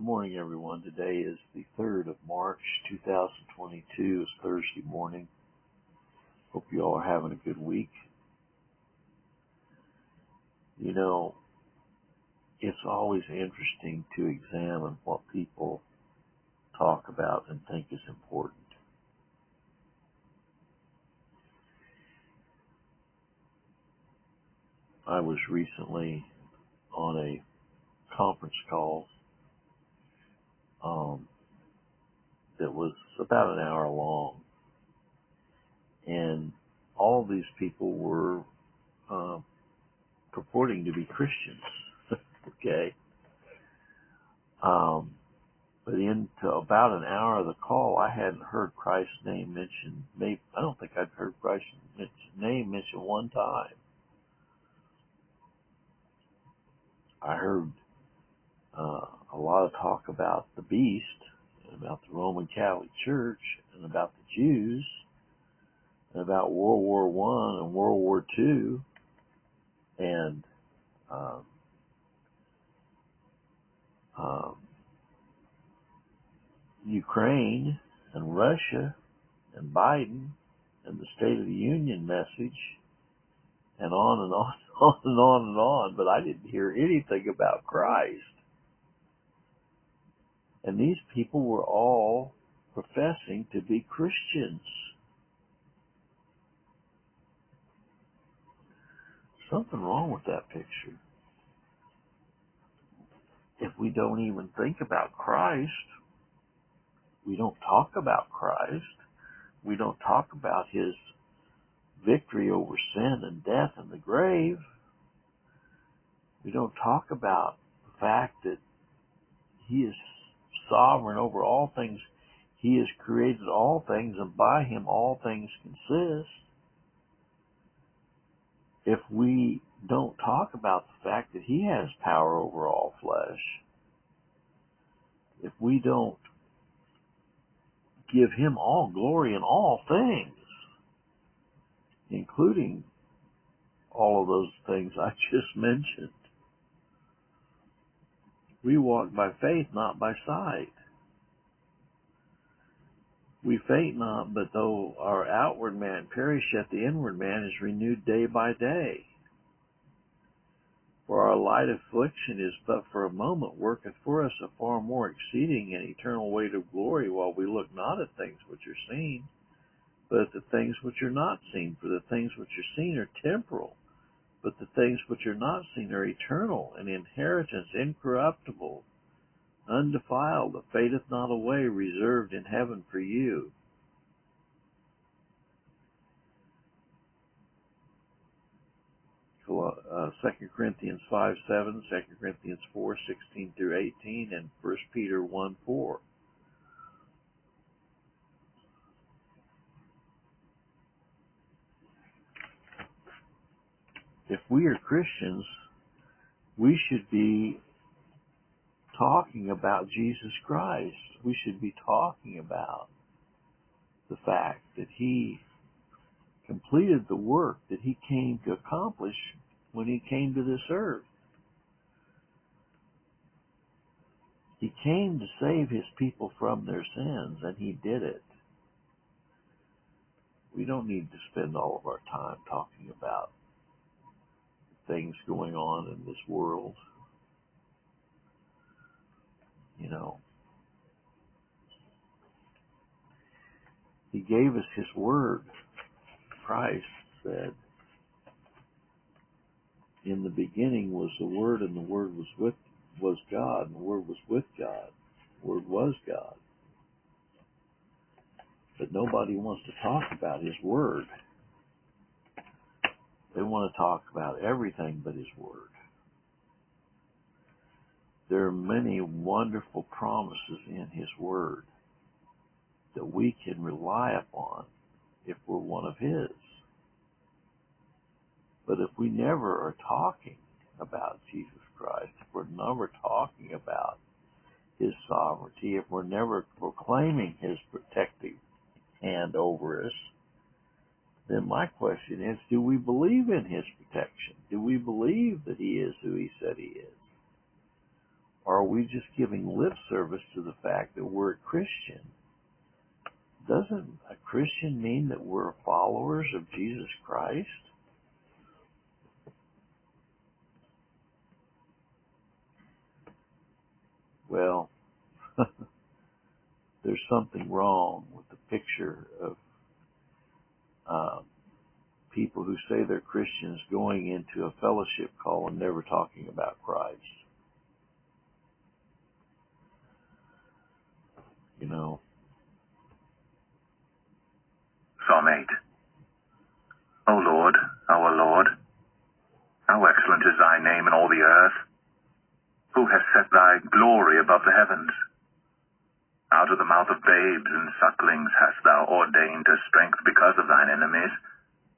Good morning, everyone. Today is the 3rd of March, 2022. It's Thursday morning. Hope you all are having a good week. You know, it's always interesting to examine what people talk about and think is important. I was recently on a conference call that was about an hour long, and all these people were purporting to be Christians. Okay. But into about an hour of the call, I hadn't heard Christ's name mentioned. I don't think I'd heard Christ's name mentioned one time. I heard a lot of talk about the beast, and about the Roman Catholic Church, and about the Jews, and about World War I and World War II, and Ukraine and Russia and Biden and the State of the Union message, and on and on, on and on and on, but I didn't hear anything about Christ. And these people were all professing to be Christians. Something wrong with that picture. If we don't even think about Christ, we don't talk about Christ, we don't talk about his victory over sin and death and the grave, we don't talk about the fact that he is sovereign over all things, he has created all things, and by him all things consist. If we don't talk about the fact that he has power over all flesh, if we don't give him all glory in all things, including all of those things I just mentioned, we walk by faith, not by sight. We faint not, but though our outward man perish, yet the inward man is renewed day by day. For our light affliction is but for a moment, worketh for us a far more exceeding and eternal weight of glory, while we look not at things which are seen, but at the things which are not seen. For the things which are seen are temporal, but the things which are not seen are eternal, an inheritance incorruptible, undefiled, that fadeth not away, reserved in heaven for you. Second Corinthians 5:7, 2 Corinthians 4:16 through 18, and 1 Peter 1:4. If we are Christians, we should be talking about Jesus Christ. We should be talking about the fact that he completed the work that he came to accomplish when he came to this earth. He came to save his people from their sins, and he did it. We don't need to spend all of our time talking about things going on in this world. You know, he gave us his word. Christ said, in the beginning was the Word, and the Word was God, and the Word was with God. The Word was God. But nobody wants to talk about his Word. They want to talk about everything but his Word. There are many wonderful promises in his Word that we can rely upon if we're one of his. But if we never are talking about Jesus Christ, if we're never talking about his sovereignty, if we're never proclaiming his protective hand over us, then my question is, do we believe in his protection? Do we believe that he is who he said he is? Or are we just giving lip service to the fact that we're a Christian? Doesn't a Christian mean that we're followers of Jesus Christ? Well, there's something wrong with the picture of people who say they're Christians going into a fellowship call and never talking about Christ. You know. Psalm 8. O Lord, our Lord, how excellent is thy name in all the earth. Who has set thy glory above the heavens? Out of the mouth of babes and sucklings hast thou ordained a strength because of thine enemies,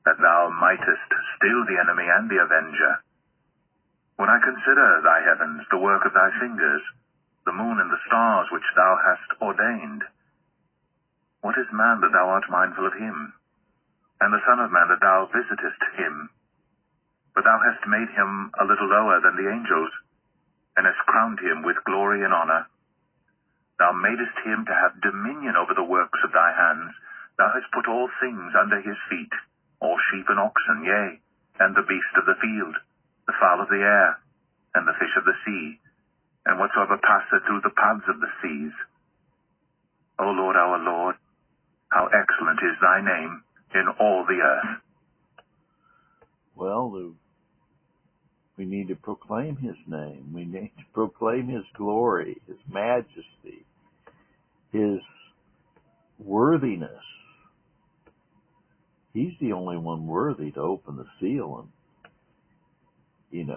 that thou mightest still the enemy and the avenger. When I consider thy heavens, the work of thy fingers, the moon and the stars which thou hast ordained. What is man that thou art mindful of him, and the son of man that thou visitest him? But thou hast made him a little lower than the angels, and hast crowned him with glory and honor. Thou madest him to have dominion over the works of thy hands. Thou hast put all things under his feet, all sheep and oxen, yea, and the beast of the field, the fowl of the air, and the fish of the sea, and whatsoever passeth through the paths of the seas. O Lord, our Lord, how excellent is thy name in all the earth. Well, we need to proclaim his name. We need to proclaim his glory, his majesty, his worthiness. He's the only one worthy to open the seal, and,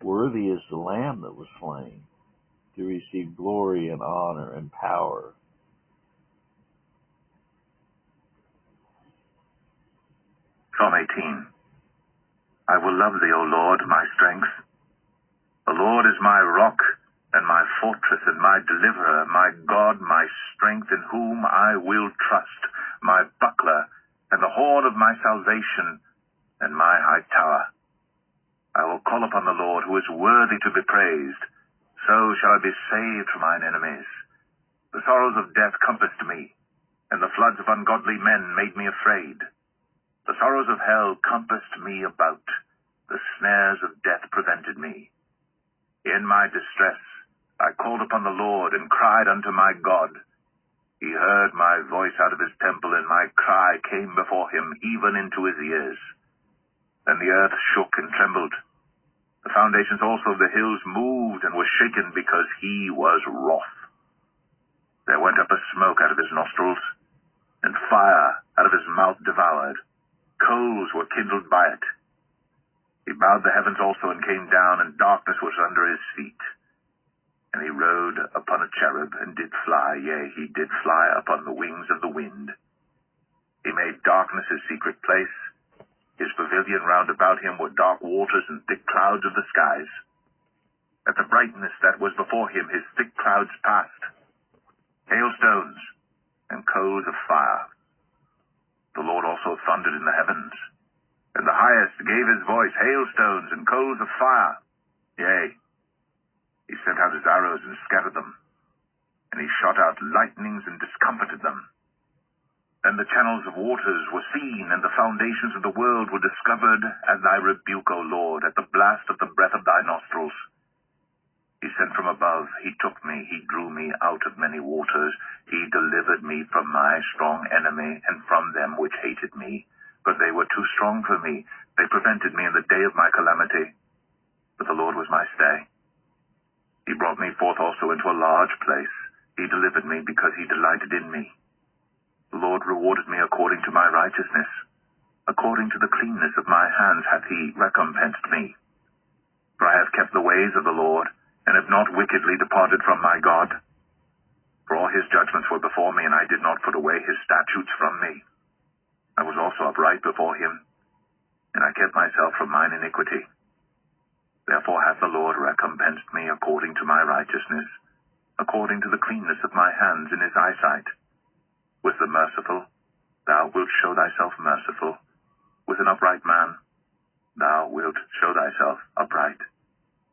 worthy is the Lamb that was slain to receive glory and honor and power. Psalm 18. I will love thee, O Lord, my strength. The Lord is my rock and my fortress and my deliverer, my God, my strength, in whom I will trust, my buckler and the horn of my salvation and my high tower. I will call upon the Lord, who is worthy to be praised. So shall I be saved from mine enemies. The sorrows of death compassed me, and the floods of ungodly men made me afraid. The sorrows of hell compassed me about. The snares of death prevented me. In my distress I called upon the Lord and cried unto my God. He heard my voice out of his temple, and my cry came before him, even into his ears. Then the earth shook and trembled. The foundations also of the hills moved and were shaken, because he was wroth. There went up a smoke out of his nostrils, and fire out of his mouth devoured. Coals were kindled by it. He bowed the heavens also and came down, and darkness was under his feet. And he rode upon a cherub, and did fly, yea, he did fly upon the wings of the wind. He made darkness his secret place. His pavilion round about him were dark waters and thick clouds of the skies. At the brightness that was before him his thick clouds passed. Hailstones and coals of fire. The Lord also thundered in the heavens, and the highest gave his voice, hailstones and coals of fire. Yea, he sent out his arrows and scattered them, and he shot out lightnings and discomfited them. Then the channels of waters were seen, and the foundations of the world were discovered at thy rebuke, O Lord, at the blast of the breath of thy nostrils. He sent from above, he took me, he drew me out of many waters. He delivered me from my strong enemy, and from them which hated me. But they were too strong for me. They prevented me in the day of my calamity. But the Lord was my stay. He brought me forth also into a large place. He delivered me because he delighted in me. The Lord rewarded me according to my righteousness. According to the cleanness of my hands hath he recompensed me. For I have kept the ways of the Lord, and have not wickedly departed from my God. For all his judgments were before me, and I did not put away his statutes from me. I was also upright before him, and I kept myself from mine iniquity. Therefore hath the Lord recompensed me according to my righteousness, according to the cleanness of my hands in his eyesight. With the merciful, thou wilt show thyself merciful. With an upright man, thou wilt show thyself upright.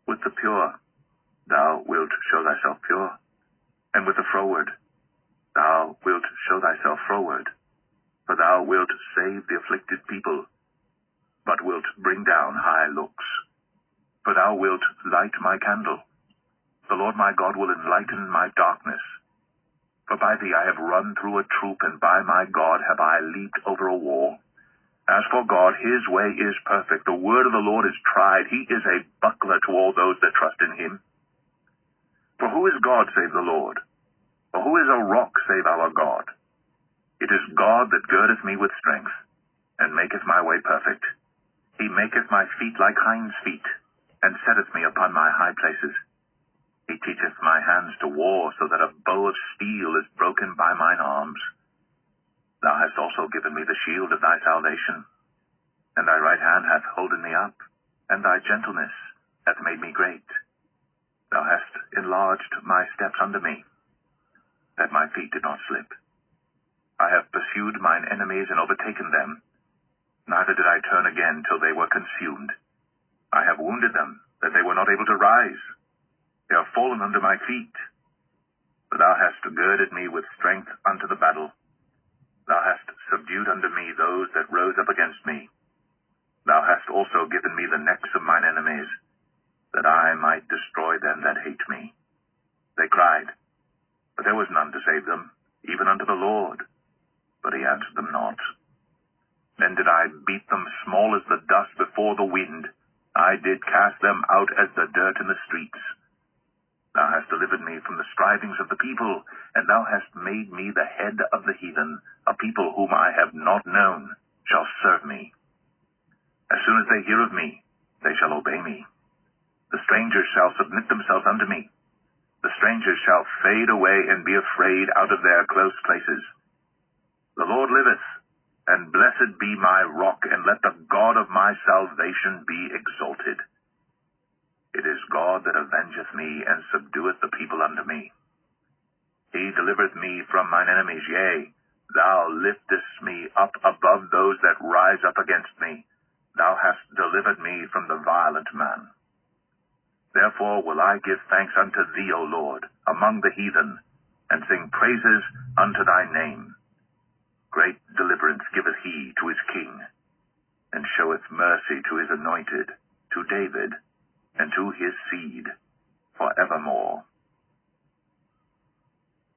With the pure, thou wilt show thyself pure, and with the froward, thou wilt show thyself froward. For thou wilt save the afflicted people, but wilt bring down high looks. For thou wilt light my candle. The Lord my God will enlighten my darkness. For by thee I have run through a troop, and by my God have I leaped over a wall. As for God, his way is perfect. The word of the Lord is tried. He is a buckler to all those that trust in him. For who is God save the Lord? For who is a rock save our God? It is God that girdeth me with strength, and maketh my way perfect. He maketh my feet like hinds' feet, and setteth me upon my high places. He teacheth my hands to war, so that a bow of steel is broken by mine arms. Thou hast also given me the shield of thy salvation, and thy right hand hath holden me up, and thy gentleness hath made me great. Thou hast enlarged my steps under me, that my feet did not slip. I have pursued mine enemies and overtaken them, neither did I turn again till they were consumed. I have wounded them, that they were not able to rise. They are fallen under my feet. For thou hast girded me with strength unto the battle. Thou hast subdued unto me those that rose up against me. Thou hast also given me the necks of mine enemies, that I might destroy them that hate me. They cried, but there was none to save them, even unto the Lord, but he answered them not. Then did I beat them small as the dust before the wind. I did cast them out as the dirt in the streets. Thou hast delivered me from the strivings of the people, and thou hast made me the head of the heathen. A people whom I have not known shall serve me. As soon as they hear of me, they shall obey me. The strangers shall submit themselves unto me. The strangers shall fade away and be afraid out of their close places. The Lord liveth, and blessed be my rock, and let the God of my salvation be exalted. It is God that avengeth me, and subdueth the people unto me. He delivereth me from mine enemies, yea, thou liftest me up above those that rise up against me. Thou hast delivered me from the violent man. Therefore will I give thanks unto thee, O Lord, among the heathen, and sing praises unto thy name. Great deliverance giveth he to his king, and showeth mercy to his anointed, to David, and to his seed forevermore.